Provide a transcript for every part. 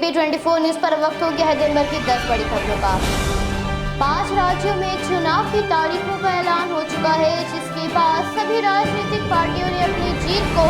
AB 24 news पर वक्त हो गया है दिन भर की 10 बड़ी खबरों का। 5 राज्यों में चुनाव की तारीखों का ऐलान हो चुका है, जिसके बाद सभी राजनीतिक पार्टियों ने अपनी जीत को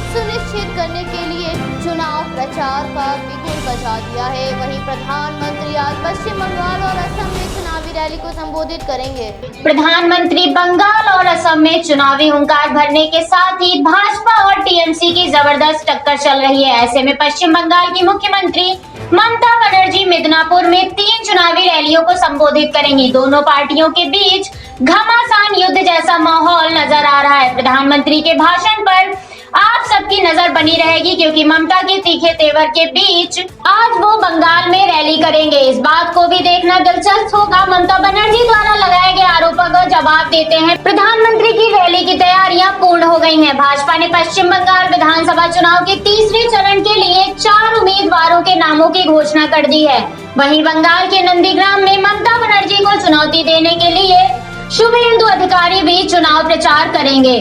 सुनिश्चित करने के लिए चुनाव प्रचार का बिगुल बजा दिया है। वहीं प्रधानमंत्री आज पश्चिम बंगाल और असम में चुनावी रैली को संबोधित करेंगे। प्रधानमंत्री बंगाल और असम में चुनावी हुंकार भरने के साथ ही भाजपा और टीएमसी की जबरदस्त टक्कर चल रही है। ऐसे में पश्चिम बंगाल की मुख्यमंत्री ममता बनर्जी मिदनापुर में 3 चुनावी रैलियों को संबोधित करेंगी। दोनों पार्टियों के बीच घमासान युद्ध जैसा माहौल नजर आ रहा है। प्रधानमंत्री के भाषण पर आप सबकी नजर बनी रहेगी, क्योंकि ममता के तीखे तेवर के बीच आज वो बंगाल में रैली करेंगे। इस बात को भी देखना दिलचस्प होगा। ममता बनर्जी द्वारा लगाए गए आरोपों का जवाब देते हैं। प्रधानमंत्री की रैली की तैयारियां पूर्ण हो गई हैं। भाजपा ने पश्चिम बंगाल विधानसभा चुनाव के तीसरे चरण के लिए 4 उम्मीदवारों के नामों की घोषणा कर दी है। वहीं बंगाल के नंदीग्राम में ममता बनर्जी को चुनौती देने के लिए शुभेंदु अधिकारी भी चुनाव प्रचार करेंगे।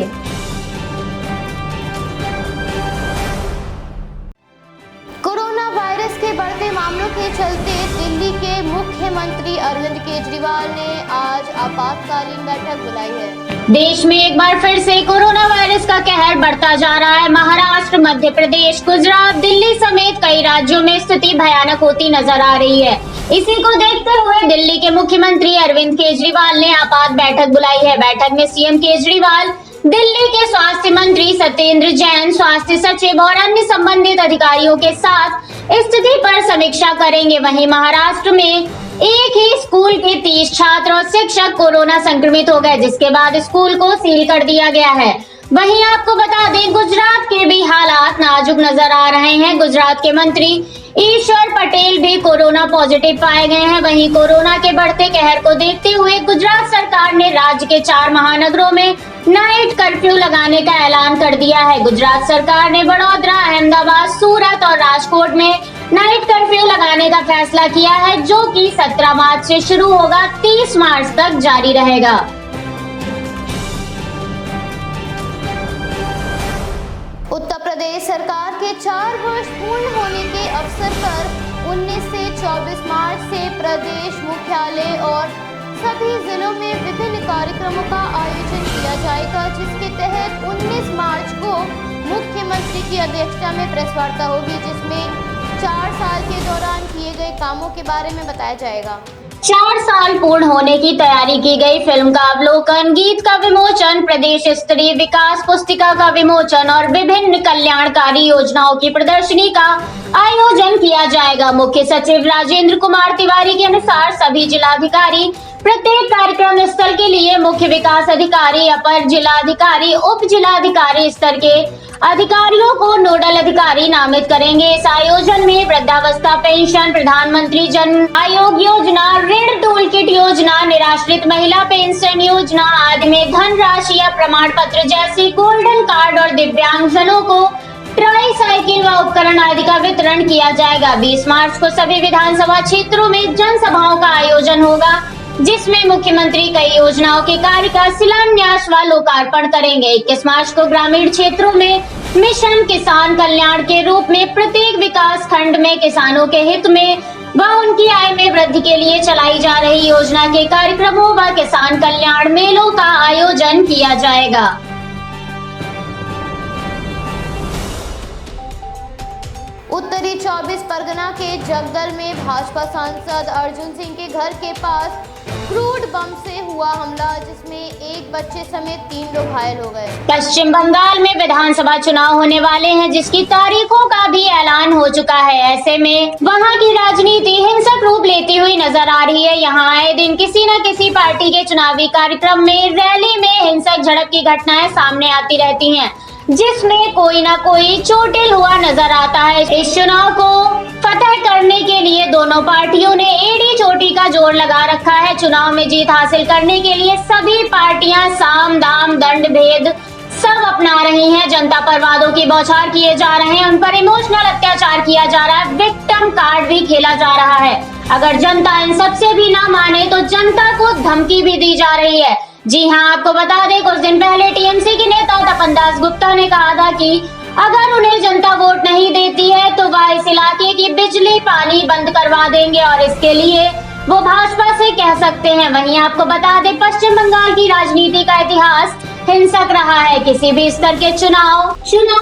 कोरोना वायरस के बढ़ते मामलों के चलते दिल्ली के मुख्यमंत्री अरविंद केजरीवाल ने आज आपातकालीन बैठक बुलाई है। देश में एक बार फिर से कोरोना वायरस का कहर बढ़ता जा रहा है। महाराष्ट्र, मध्य प्रदेश, गुजरात, दिल्ली समेत कई राज्यों में स्थिति भयानक होती नजर आ रही है। इसी को देखते हुए दिल्ली के मुख्यमंत्री अरविंद केजरीवाल ने आपात बैठक बुलाई है। बैठक में सीएम केजरीवाल दिल्ली के स्वास्थ्य मंत्री सत्येंद्र जैन, स्वास्थ्य सचिव और अन्य संबंधित अधिकारियों के साथ स्थिति पर समीक्षा करेंगे। वहीं महाराष्ट्र में एक ही स्कूल के 30 छात्र और शिक्षक कोरोना संक्रमित हो गए, जिसके बाद स्कूल को सील कर दिया गया है। वहीं आपको बता दें, गुजरात के भी हालात नाजुक नजर आ रहे हैं। गुजरात के मंत्री ईश्वर पटेल भी कोरोना पॉजिटिव पाए गए हैं। वहीं कोरोना के बढ़ते कहर को देखते हुए गुजरात सरकार ने राज्य के 4 महानगरों में नाइट कर्फ्यू लगाने का ऐलान कर दिया है। गुजरात सरकार ने वडोदरा, अहमदाबाद, सूरत और राजकोट में नाइट कर्फ्यू लगाने का फैसला किया है, जो कि 17 मार्च से शुरू होगा, 30 मार्च तक जारी रहेगा। उत्तर प्रदेश सरकार के 4 वर्ष पूर्ण होने के अवसर पर 19 से 24 मार्च से प्रदेश मुख्यालय और सभी जिलों में विभिन्न कार्यक्रमों का आयोजन किया जाएगा, जिसके तहत 19 मार्च को मुख्यमंत्री की अध्यक्षता में प्रेस वार्ता होगी, जिसमें 4 साल के दौरान किए गए कामों के बारे में बताया जाएगा। 4 साल पूर्ण होने की तैयारी की गई, फिल्म का अवलोकन, गीत का विमोचन, प्रदेश स्तरीय विकास पुस्तिका का विमोचन और विभिन्न कल्याणकारी योजनाओं की प्रदर्शनी का आयोजन किया जाएगा। मुख्य सचिव राजेंद्र कुमार तिवारी के अनुसार सभी जिलाधिकारी प्रत्येक कार्यक्रम स्थल के लिए मुख्य विकास अधिकारी, अपर जिलाधिकारी, उप जिलाधिकारी स्तर के अधिकारियों को नोडल अधिकारी नामित करेंगे। इस आयोजन में वृद्धावस्था पेंशन, प्रधानमंत्री जन आयोग योजना, ऋण टूल किट योजना, निराश्रित महिला पेंशन योजना आदि में धनराशि या प्रमाण पत्र जैसे गोल्डन कार्ड और दिव्यांगजनों को ट्राई साइकिल व उपकरण आदि का वितरण किया जाएगा। 20 मार्च को सभी विधानसभा क्षेत्रों में जनसभाओं का आयोजन होगा, जिसमें मुख्यमंत्री कई योजनाओं के कार्य का शिलान्यास व लोकार्पण करेंगे। 21 मार्च को ग्रामीण क्षेत्रों में मिशन किसान कल्याण के रूप में प्रत्येक विकास खंड में किसानों के हित में व उनकी आय में वृद्धि के लिए चलाई जा रही योजना के कार्यक्रमों व किसान कल्याण मेलों का आयोजन किया जाएगा। उत्तरी 24 परगना के जगदल में भाजपा सांसद अर्जुन सिंह के घर के पास क्रूड बम से हुआ हमला, जिसमें एक बच्चे समेत 3 लोग घायल हो गए। पश्चिम बंगाल में विधानसभा चुनाव होने वाले हैं, जिसकी तारीखों का भी ऐलान हो चुका है। ऐसे में वहां की राजनीति हिंसक रूप लेती हुई नजर आ रही है। यहां आए दिन किसी न किसी पार्टी के चुनावी कार्यक्रम में, रैली में हिंसक झड़प की घटनाएं सामने आती रहती हैं, जिसमें कोई ना कोई चोटिल हुआ नजर आता है। इस चुनाव को फतह करने के लिए दोनों पार्टियों ने एड़ी चोटी का जोर लगा रखा है। चुनाव में जीत हासिल करने के लिए सभी पार्टियां साम दाम दंड भेद सब अपना रही हैं। जनता पर वादों की बौछार किए जा रहे हैं, उन पर इमोशनल अत्याचार किया जा रहा है, विक्टिम कार्ड भी खेला जा रहा है। अगर जनता इन सबसे भी ना माने तो जनता को धमकी भी दी जा रही है। जी हां, आपको बता दें, कुछ दिन पहले टीएमसी के नेता तपन दास गुप्ता ने कहा था कि अगर उन्हें जनता वोट नहीं देती है तो वह इस इलाके की बिजली पानी बंद करवा देंगे और इसके लिए वो भाजपा से कह सकते हैं। वहीं आपको बता दें, पश्चिम बंगाल की राजनीति का इतिहास हिंसक रहा है। किसी भी स्तर के चुनाव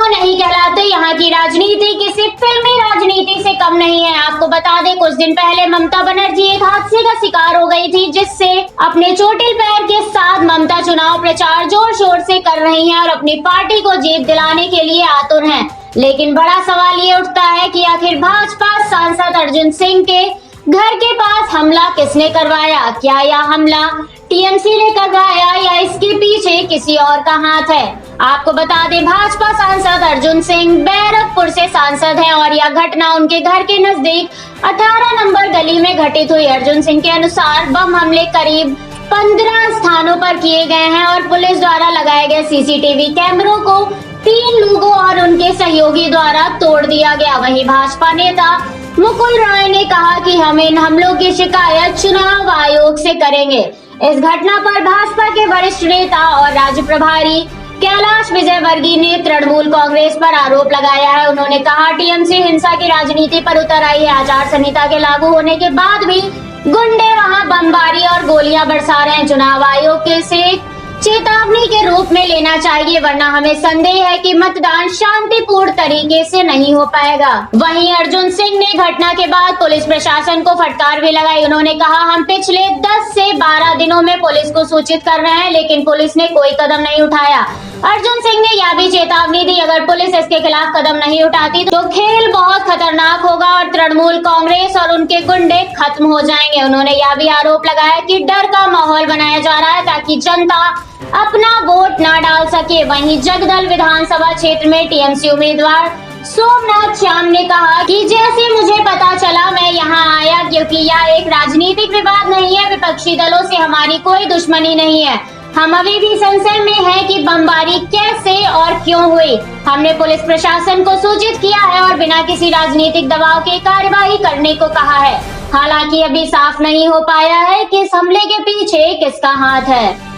नहीं कहलाते। यहाँ की राजनीति किसी फिल्मी राजनीति से कम नहीं है। आपको बता दें, कुछ दिन पहले ममता बनर्जी एक हादसे का शिकार हो गई थी, जिससे अपने चोटिल पैर के साथ ममता चुनाव प्रचार जोर शोर से कर रही हैं और अपनी पार्टी को जीत दिलाने के लिए आतुर हैं। लेकिन बड़ा सवाल ये उठता है कि आखिर भाजपा सांसद अर्जुन सिंह के घर के पास हमला किसने करवाया? क्या यह हमला टीएमसी ने करवाया या इसके पीछे किसी और का हाथ है? आपको बता दें, भाजपा सांसद अर्जुन सिंह बैरकपुर से सांसद हैं और यह घटना उनके घर के नजदीक 18 नंबर गली में घटित हुई। अर्जुन सिंह के अनुसार बम हमले करीब 15 स्थानों पर किए गए हैं और पुलिस द्वारा लगाए गए सीसीटीवी कैमरों को 3 लोगों और उनके सहयोगी द्वारा तोड़ दिया गया। वहीं भाजपा नेता मुकुल राय ने कहा कि हम इन हमलों की शिकायत चुनाव आयोग से करेंगे। इस घटना पर भाजपा के वरिष्ठ नेता और राज्य प्रभारी कैलाश विजयवर्गीय ने तृणमूल कांग्रेस पर आरोप लगाया है। उन्होंने कहा, टीएमसी हिंसा की राजनीति पर उतर आई है। आचार संहिता के लागू होने के बाद भी गुंडे वहां बमबारी और गोलियां बरसा रहे हैं। चुनाव आयोग के से चेतावनी के रूप में लेना चाहिए, वरना हमें संदेह है कि मतदान शांतिपूर्ण तरीके से नहीं हो पाएगा। वहीं अर्जुन सिंह ने घटना के बाद पुलिस प्रशासन को फटकार भी लगाई। उन्होंने कहा, हम पिछले 10 से 12 दिनों में पुलिस को सूचित कर रहे हैं, लेकिन पुलिस ने कोई कदम नहीं उठाया। अर्जुन सिंह ने यह भी चेतावनी दी, अगर पुलिस इसके खिलाफ कदम नहीं उठाती तो खेल बहुत खतरनाक होगा और तृणमूल कांग्रेस और उनके गुंडे खत्म हो जाएंगे। उन्होंने यह भी आरोप लगाया कि डर का माहौल बनाया जा रहा है ताकि जनता अपना वोट न डाल सके। वहीं जगदल विधानसभा क्षेत्र में टीएमसी उम्मीदवार सोमनाथ श्याम ने कहा कि जैसे मुझे पता चला मैं यहाँ आया, क्योंकि यह एक राजनीतिक विवाद नहीं है। विपक्षी दलों से हमारी कोई दुश्मनी नहीं है। हम अभी भी संशय में हैं कि बमबारी कैसे और क्यों हुई। हमने पुलिस प्रशासन को सूचित किया है और बिना किसी राजनीतिक दबाव के कार्रवाई करने को कहा है। हालांकि अभी साफ नहीं हो पाया है कि इस हमले के पीछे किसका हाथ है।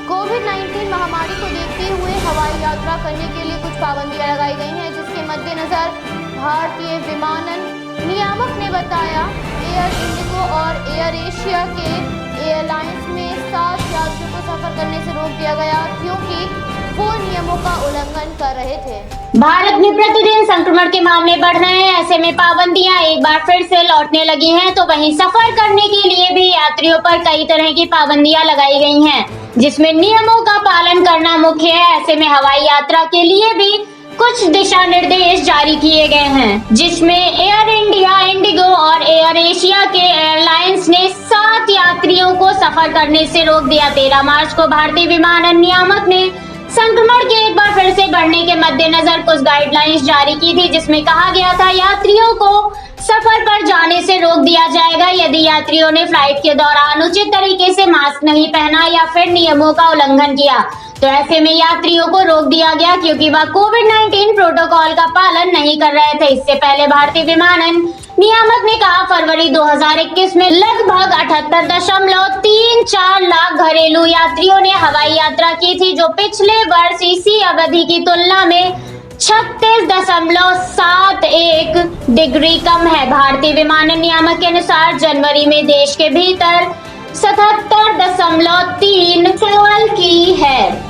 कोविड-19 महामारी को देखते हुए हवाई यात्रा करने के लिए कुछ पाबंदियां लगाई गई हैं, जिसके मद्देनजर भारतीय विमानन नियामक ने बताया, एयर इंडिगो और एयर एशिया के एयरलाइंस में 7 यात्रियों को सफर करने से रोक दिया गया, क्योंकि वो नियमों का उल्लंघन कर रहे थे। भारत में प्रतिदिन संक्रमण के मामले बढ़ रहे हैं, ऐसे में पाबंदियां एक बार फिर से लौटने लगी हैं। तो वहीं सफर करने के लिए भी यात्रियों पर कई तरह की पाबंदियां लगाई गई हैं, जिसमें नियमों का पालन करना मुख्य है। ऐसे में हवाई यात्रा के लिए भी कुछ दिशा निर्देश जारी किए गए हैं, जिसमें एयर इंडिया, इंडिगो और एयर एशिया के एयरलाइंस ने 7 यात्रियों को सफर करने से रोक दिया। 13 मार्च को भारतीय विमानन नियामक ने संक्रमण के एक बार फिर से बढ़ने के मद्देनजर कुछ गाइडलाइंस जारी की थी, जिसमें कहा गया था यात्रियों को सफर पर जाने से रोक दिया जाएगा यदि यात्रियों ने फ्लाइट के दौरान उचित तरीके से मास्क नहीं पहना या फिर नियमों का उल्लंघन किया। तो ऐसे में यात्रियों को रोक दिया गया, क्योंकि वह कोविड-19 प्रोटोकॉल का पालन नहीं कर रहे थे। इससे पहले भारतीय विमानन नियामक ने कहा, फरवरी 2021 में लगभग 78.34 लाख घरेलू यात्रियों ने हवाई यात्रा की थी, जो पिछले वर्ष इसी अवधि की तुलना में 36.71 डिग्री कम है। भारतीय विमानन नियामक के अनुसार जनवरी में देश के भीतर 77.3 की है।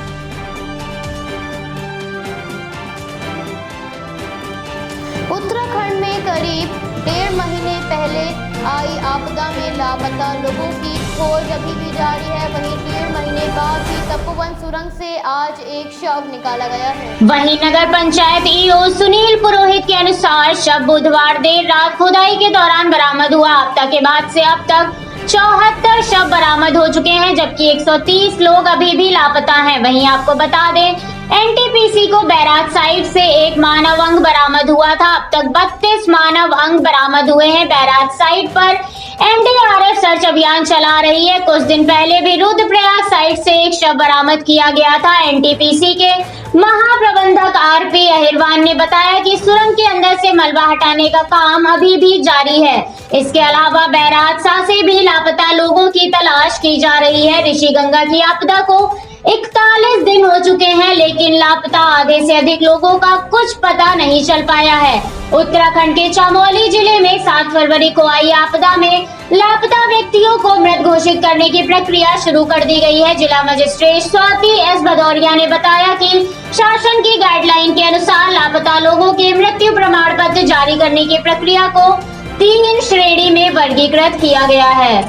उत्तराखंड में करीब 1.5 महीने पहले आई आपदा में लापता लोगों की खोज अभी भी जारी है। वहीं 1.5 महीने बाद भी तपोवन सुरंग से आज एक शव निकाला गया है। वहीं नगर पंचायत ईओ सुनील पुरोहित के अनुसार शव बुधवार देर रात खुदाई के दौरान बरामद हुआ। आपदा के बाद से अब तक 74 शव बरामद हो चुके हैं, जबकि 130 लोग अभी भी लापता हैं। वहीं आपको बता दें, एनटीपीसी को बैराज साइट से एक मानव अंग बरामद हुआ था। अब तक 32 मानव अंग बरामद हुए हैं। बैराज साइट पर एनडीआरएफ सर्च अभियान चला रही है। कुछ दिन पहले भी रुद्रप्रयाग साइट से एक शव बरामद किया गया था। एनटीपीसी के महाप्रबंधक आरपी अहिरवान ने बताया कि सुरंग के अंदर से मलबा हटाने का काम अभी भी जारी है। इसके अलावा बैराज सा से भी लापता लोगों की तलाश की जा रही है। ऋषिगंगा की आपदा को 41 दिन हो चुके हैं, लेकिन लापता आधे से अधिक लोगों का कुछ पता नहीं चल पाया है। उत्तराखंड के चमोली जिले में 7 फरवरी को आई आपदा में लापता व्यक्तियों को मृत घोषित करने की प्रक्रिया शुरू कर दी गई है। जिला मजिस्ट्रेट स्वाति एस भदौरिया ने बताया कि शासन की गाइडलाइन के अनुसार लापता लोगों के मृत्यु प्रमाण पत्र जारी करने की प्रक्रिया को 3 श्रेणी में वर्गीकृत किया गया है।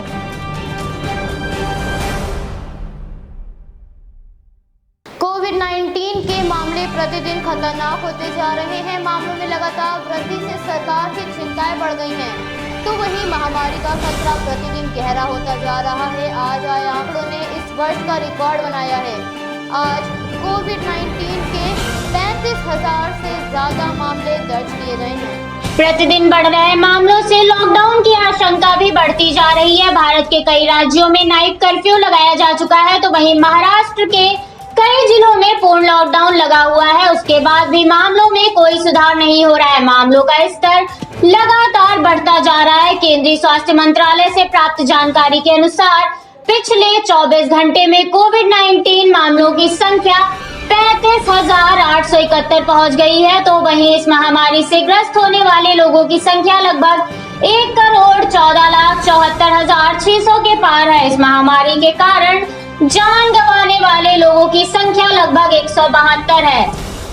कोविड-19 के मामले प्रतिदिन खतरनाक होते जा रहे हैं। मामलों में लगातार वृद्धि से सरकार की चिंताएं बढ़ गई हैं, तो वहीं महामारी का खतरा प्रतिदिन गहरा होता जा रहा है। आज आए आंकड़ों ने इस वर्ष का रिकॉर्ड बनाया है। आज कोविड-19 के 35,000 से ज्यादा मामले दर्ज किए गए हैं। प्रतिदिन बढ़ रहे मामलों से लॉकडाउन की आशंका भी बढ़ती जा रही है। भारत के कई राज्यों में नाइट कर्फ्यू लगाया जा चुका है, तो वहीं महाराष्ट्र के कई जिलों में पूर्ण लॉकडाउन लगा हुआ है। उसके बाद भी मामलों में कोई सुधार नहीं हो रहा है। मामलों का स्तर लगातार बढ़ता जा रहा है। केंद्रीय स्वास्थ्य मंत्रालय से प्राप्त जानकारी के अनुसार पिछले 24 घंटे में कोविड-19 मामलों की संख्या 35,871 पहुंच गई है, तो वहीं इस महामारी से ग्रस्त होने वाले लोगों की संख्या लगभग 1,14,74,600 के पार है। इस महामारी के कारण जान गंवाने वाले लोगों की संख्या लगभग 172 है,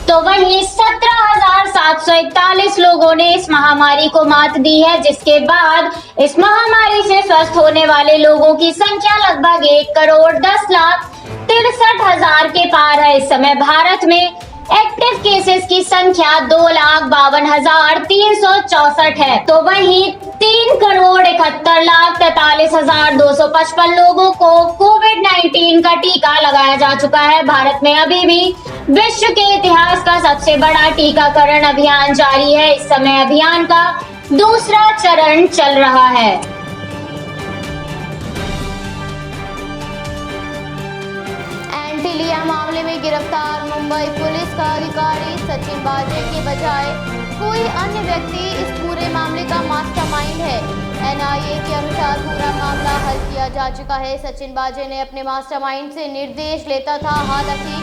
तो वहीं 17,741 लोगों ने इस महामारी को मात दी है, जिसके बाद इस महामारी से स्वस्थ होने वाले लोगों की संख्या लगभग 1,10,63,000 के पार है। इस समय भारत में एक्टिव केसेस की संख्या 2,52,364 है, तो वहीं 3,71,43,255 लोगों को कोविड-19 का टीका लगाया जा चुका है। भारत में अभी भी विश्व के इतिहास का सबसे बड़ा टीकाकरण अभियान जारी है। इस समय अभियान का दूसरा चरण चल रहा है। एंटीलिया मामले में गिरफ्तार मुंबई पुलिस का अधिकारी सचिन वाजे के बजाय कोई अन्य व्यक्ति इस पूरे मामले का मास्टरमाइंड है। एनआईए के अनुसार पूरा मामला हल किया जा चुका है। सचिन वाजे ने अपने मास्टरमाइंड से निर्देश लेता था। हालांकि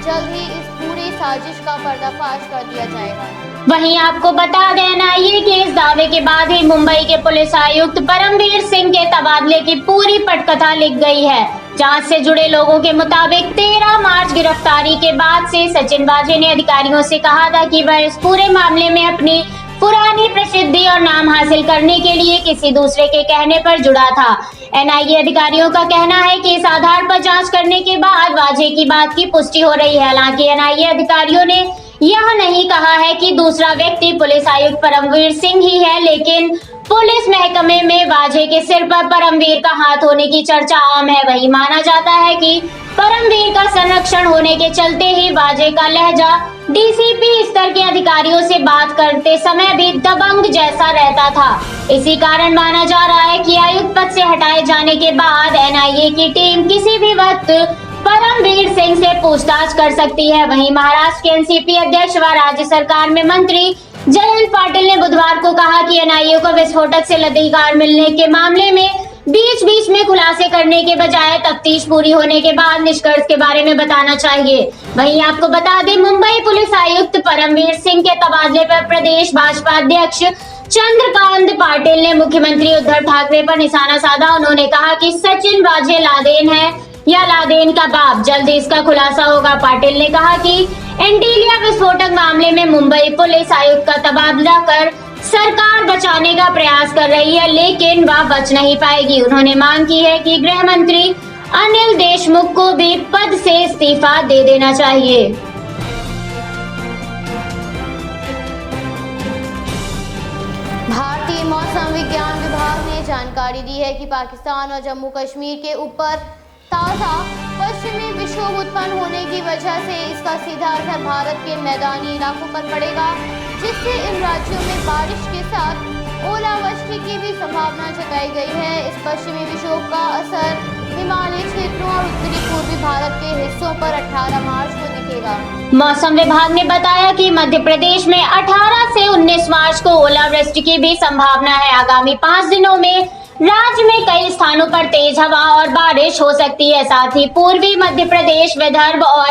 जल्द ही इस पूरी साजिश का पर्दाफाश कर दिया जाएगा। वहीं आपको बता दें, एनआईए के इस दावे के बाद ही मुंबई के पुलिस आयुक्त परमवीर सिंह के तबादले की पूरी पटकथा लिख गई है। जांच से जुड़े लोगों के मुताबिक 13 मार्च गिरफ्तारी के बाद से सचिन वाजे ने अधिकारियों से कहा था कि वह इस पूरे मामले में अपनी पुरानी प्रसिद्धि और नाम हासिल करने के लिए किसी दूसरे के कहने पर जुड़ा था। एनआईए अधिकारियों का कहना है कि इस आधार पर जांच करने के बाद वाजे की बात की पुष्टि हो रही है। हालांकि एनआईए अधिकारियों ने यह नहीं कहा है कि दूसरा व्यक्ति पुलिस आयुक्त परमवीर सिंह ही है, लेकिन पुलिस महकमे में वाजे के सिर पर परमवीर का हाथ होने की चर्चा आम है। वही माना जाता है कि परमवीर का संरक्षण होने के चलते ही वाजे का लहजा डीसीपी स्तर के अधिकारियों से बात करते समय भी दबंग जैसा रहता था। इसी कारण माना जा रहा है कि आयुक्त पद से हटाए जाने के बाद एनआईए की टीम किसी भी वक्त परमवीर सिंह से पूछताछ कर सकती है। वहीं महाराष्ट्र के एनसीपी अध्यक्ष व राज्य सरकार में मंत्री जयंत पाटिल ने बुधवार को कहा कि एनआईए को विस्फोटक से अधिकार मिलने के मामले में बीच बीच में खुलासे करने के बजाय तफ्तीश पूरी होने के बाद निष्कर्ष के बारे में बताना चाहिए। वहीं आपको बता दें, मुंबई पुलिस आयुक्त परमवीर सिंह के तबादले पर प्रदेश भाजपा अध्यक्ष चंद्रकांत पाटिल ने मुख्यमंत्री उद्धव ठाकरे पर निशाना साधा। उन्होंने कहा कि सचिन वाजे लादेन है या लादेन का बाप, जल्दी इसका खुलासा होगा। पाटिल ने कहा कि एंटीलिया विस्फोटक मामले में मुंबई पुलिस आयुक्त का तबादला कर सरकार बचाने का प्रयास कर रही है, लेकिन वह बच नहीं पाएगी। उन्होंने मांग की है कि गृह मंत्री अनिल देशमुख को भी पद से इस्तीफा दे देना चाहिए। भारतीय मौसम विज्ञान विभाग ने जानकारी दी है कि पाकिस्तान और जम्मू कश्मीर के ऊपर ताज़ा पश्चिमी विक्षोभ उत्पन्न होने की वजह से इसका सीधा असर भारत के मैदानी इलाकों पर पड़ेगा, जिससे इन राज्यों में बारिश के साथ ओलावृष्टि की भी संभावना जताई गई है। इस पश्चिमी विक्षोभ का असर हिमालयी क्षेत्रों और उत्तरी पूर्वी भारत के हिस्सों पर 18 मार्च को दिखेगा। मौसम विभाग ने बताया कि मध्य प्रदेश में 18 से 19 मार्च को ओलावृष्टि की भी संभावना है। आगामी 5 दिनों में राज्य में कई स्थानों पर तेज हवा और बारिश हो सकती है। साथ ही पूर्वी मध्य प्रदेश, विदर्भ और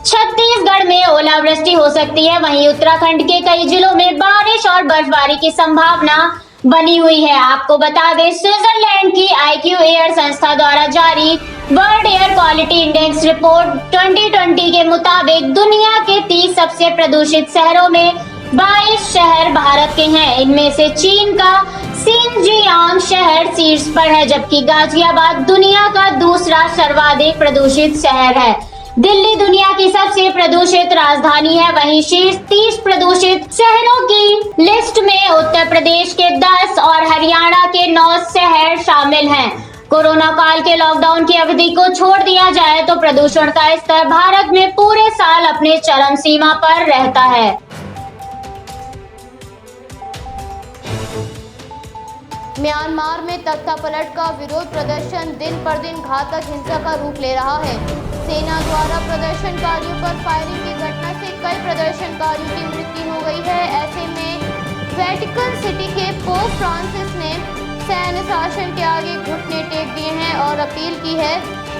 छत्तीसगढ़ में ओलावृष्टि हो सकती है। वहीं उत्तराखंड के कई जिलों में बारिश और बर्फबारी की संभावना बनी हुई है। आपको बता दें, स्विट्जरलैंड की IQ एयर संस्था द्वारा जारी world air quality index report 2020 के मुताबिक दुनिया के 30 सबसे प्रदूषित शहरों में 22 शहर भारत के हैं। इनमें से चीन का शिनजियांग शहर शीर्ष पर है, जबकि गाजियाबाद दुनिया का दूसरा सर्वाधिक प्रदूषित शहर है। दिल्ली दुनिया की सबसे प्रदूषित राजधानी है। वहीं शीर्ष 30 प्रदूषित शहरों की लिस्ट में उत्तर प्रदेश के 10 और हरियाणा के 9 शहर शामिल हैं। कोरोना काल के लॉकडाउन की अवधि को छोड़ दिया जाए तो प्रदूषण का स्तर भारत में पूरे साल अपने चरम सीमा पर रहता है। म्यांमार में तख्तापलट का विरोध प्रदर्शन दिन पर दिन घातक हिंसा का रूप ले रहा है। सेना द्वारा प्रदर्शनकारियों पर फायरिंग की घटना से कई प्रदर्शनकारियों की मृत्यु हो गई है। ऐसे में वेटिकन सिटी के पोप फ्रांसिस ने सैन्य शासन के आगे घुटने टेक दिए हैं और अपील की है,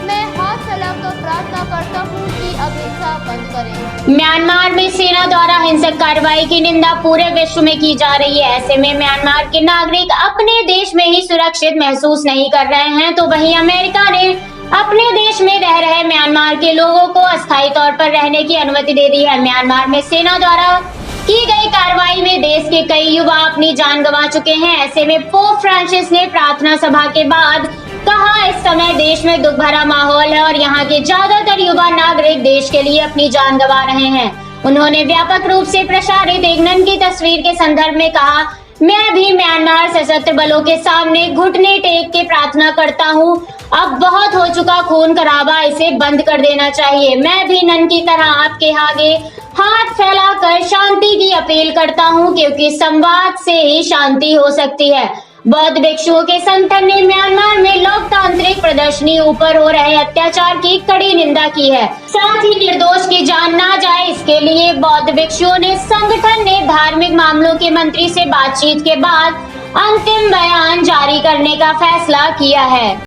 मैं हाथ फैलाकर प्रार्थना करता हूँ कि अब हिंसा बंद करें। म्यांमार में सेना द्वारा हिंसक कार्रवाई की निंदा पूरे विश्व में की जा रही है। ऐसे में म्यांमार के नागरिक अपने देश में ही सुरक्षित महसूस नहीं कर रहे हैं, तो वहीं अमेरिका ने अपने देश में रह रहे म्यांमार के लोगों को अस्थायी तौर पर रहने की अनुमति दे दी है। म्यांमार में सेना द्वारा की गई कार्रवाई में देश के कई युवा अपनी जान गंवा चुके हैं। ऐसे में पोप फ्रांसिस ने प्रार्थना सभा के बाद कहा, इस समय देश में दुख भरा माहौल है और यहाँ के ज्यादातर युवा नागरिक देश के लिए अपनी जान गंवा रहे हैं। उन्होंने व्यापक रूप से प्रसारित एक नन की तस्वीर के संदर्भ में कहा, मैं भी म्यांमार सशस्त्र बलों के सामने घुटने टेक के प्रार्थना करता हूँ। अब बहुत हो चुका खून खराबा, इसे बंद कर देना चाहिए। मैं भी नन की तरह आपके आगे हाथ फैलाकर शांति की अपील करता हूँ, क्योंकि संवाद से ही शांति हो सकती है। बौद्ध भिक्षुओं के संगठन ने म्यांमार में लोकतांत्रिक प्रदर्शनी ऊपर हो रहे अत्याचार की कड़ी निंदा की है। साथ ही निर्दोष की जान ना जाए, इसके लिए बौद्ध भिक्षुओं ने संगठन ने धार्मिक मामलों के मंत्री से बातचीत के बाद अंतिम बयान जारी करने का फैसला किया है।